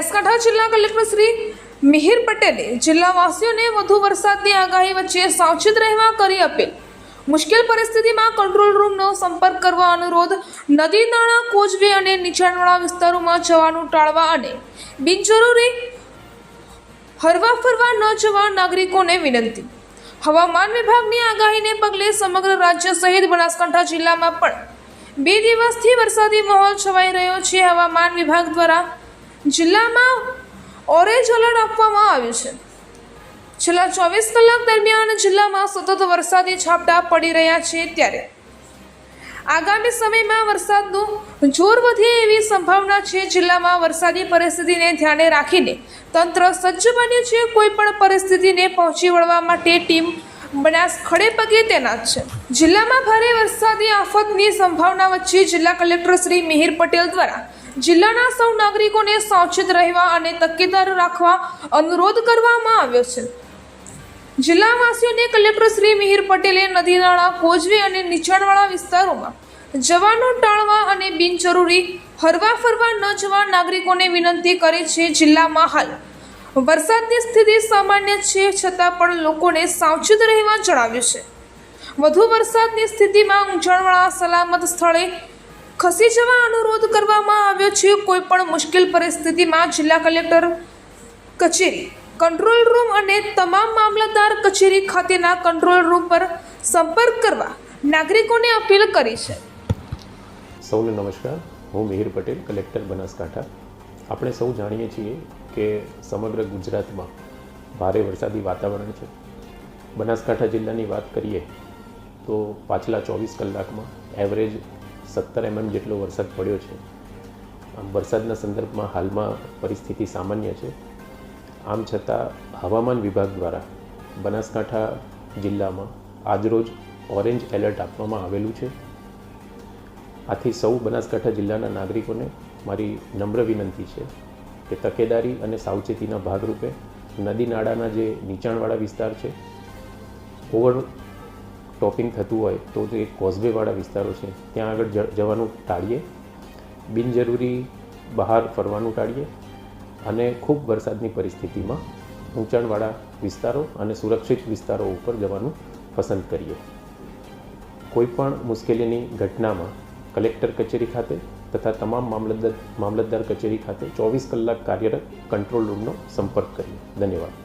બનાસકાંઠા જિલ્લા કલેક્ટર શ્રી મિહિર પટેલે જિલ્લાવાસીઓને વધુ વરસાદની આગાહી વચ્ચે સાવચેત રહેવા કરી અપીલ. મુશ્કેલ પરિસ્થિતિમાં કંટ્રોલ રૂમનો સંપર્ક કરવા અનુરોધ. નદી નાળા કોઝવે અને નીચાણવાળા વિસ્તારોમાં જવાનું ટાળવા અને બિનજરૂરી હરવા ફરવા ન જવા નાગરિકોને વિનંતી. હવામાન વિભાગની આગાહીને પગલે સમગ્ર રાજ્ય સહિત બનાસકાંઠા જિલ્લામાં પણ 2 દિવસથી વરસાદી માહોલ છવાઈ રહ્યો છે. હવામાન વિભાગ દ્વારા જિલ્લામાં ઓરેન્જ એલર્ટ આપવામાં આવ્યું છે. છેલ્લા 24 કલાક દરમિયાન જિલ્લામાં સતત વરસાદી ઝાપટા પડી રહ્યા છે. ત્યારે આગામી સમયમાં વરસાદનું જોર વધે એવી સંભાવના છે. જિલ્લામાં વરસાદી પરિસ્થિતિને ધ્યાને રાખીને તંત્ર સજ્જ બન્યું છે. કોઈ પણ પરિસ્થિતિને પહોંચી વળવા માટે ટીમ બનાસ ખડે પગે તૈનાત છે. જિલ્લામાં ભારે વરસાદી આફતની સંભાવના વચ્ચે જિલ્લા કલેક્ટર શ્રી મિહિર પટેલ દ્વારા જિલ્લાના સૌ નાગરિકોને સાવચેત રહેવા અને તકેદાર રાખવા અનુરોધ કરવામાં આવ્યો છે. જિલ્લાવાસીઓને કલેક્ટર શ્રી મિહિર પટેલે નદી નાળા કોઝવે અને નીચાણવાળા વિસ્તારોમાં જવાનું ટાળવા અને બિનજરૂરી હરવા ફરવા ન જવા નાગરિકોને વિનંતી કરી છે. જિલ્લામાં હાલ વરસાદની સ્થિતિ સામાન્ય છે, છતાં પણ લોકોને સાવચેત રહેવા જણાવ્યું છે. વધુ વરસાદની સ્થિતિમાં ઊંચાણવાળા સલામત સ્થળે ખસી જવા અનુરોધ કરવામાં આવ્યો છે. કોઈ પણ મુશ્કેલ પરિસ્થિતિમાં જિલ્લા કલેક્ટર કચેરી, કંટ્રોલ રૂમ અને તમામ મામલતદાર કચેરી ખાતેના કંટ્રોલ રૂમ પર સંપર્ક કરવા નાગરિકોને અપીલ કરી છે. સૌને નમસ્કાર. હું મિહિર પટેલ, કલેક્ટર બનાસકાંઠા. આપણે સૌ જાણીએ છીએ કે સમગ્ર ગુજરાતમાં ભારે વરસાદી વાતાવરણ છે. બનાસકાંઠા જિલ્લાની વાત કરીએ તો પાછલા 24 કલાકમાં એવરેજ 17 mm જેટલો વરસાદ પડ્યો છે. આમ વરસાદના સંદર્ભમાં હાલમાં પરિસ્થિતિ સામાન્ય છે. આમ છતાં હવામાન વિભાગ દ્વારા બનાસકાંઠા જિલ્લામાં આજરોજ ઓરેન્જ એલર્ટ આપવામાં આવેલું છે. આથી સૌ બનાસકાંઠા જિલ્લાના નાગરિકોને મારી નમ્ર વિનંતી છે કે તકેદારી અને સાવચેતીના ભાગરૂપે નદી નાળાના જે નીચાણવાળા વિસ્તાર છે, ઓવર ટોપિંગ થતું હોય તો જે કોઝવેવાળા વિસ્તારો છે ત્યાં આગળ જવાનું ટાળીએ. બિનજરૂરી બહાર ફરવાનું ટાળીએ અને ખૂબ વરસાદની પરિસ્થિતિમાં ઊંચાણવાળા વિસ્તારો અને સુરક્ષિત વિસ્તારો ઉપર જવાનું પસંદ કરીએ. કોઈપણ મુશ્કેલીની ઘટનામાં કલેક્ટર કચેરી ખાતે તથા તમામ મામલતદાર કચેરી ખાતે 24 કલાક કાર્યરત કંટ્રોલ રૂમનો સંપર્ક કરીએ. ધન્યવાદ.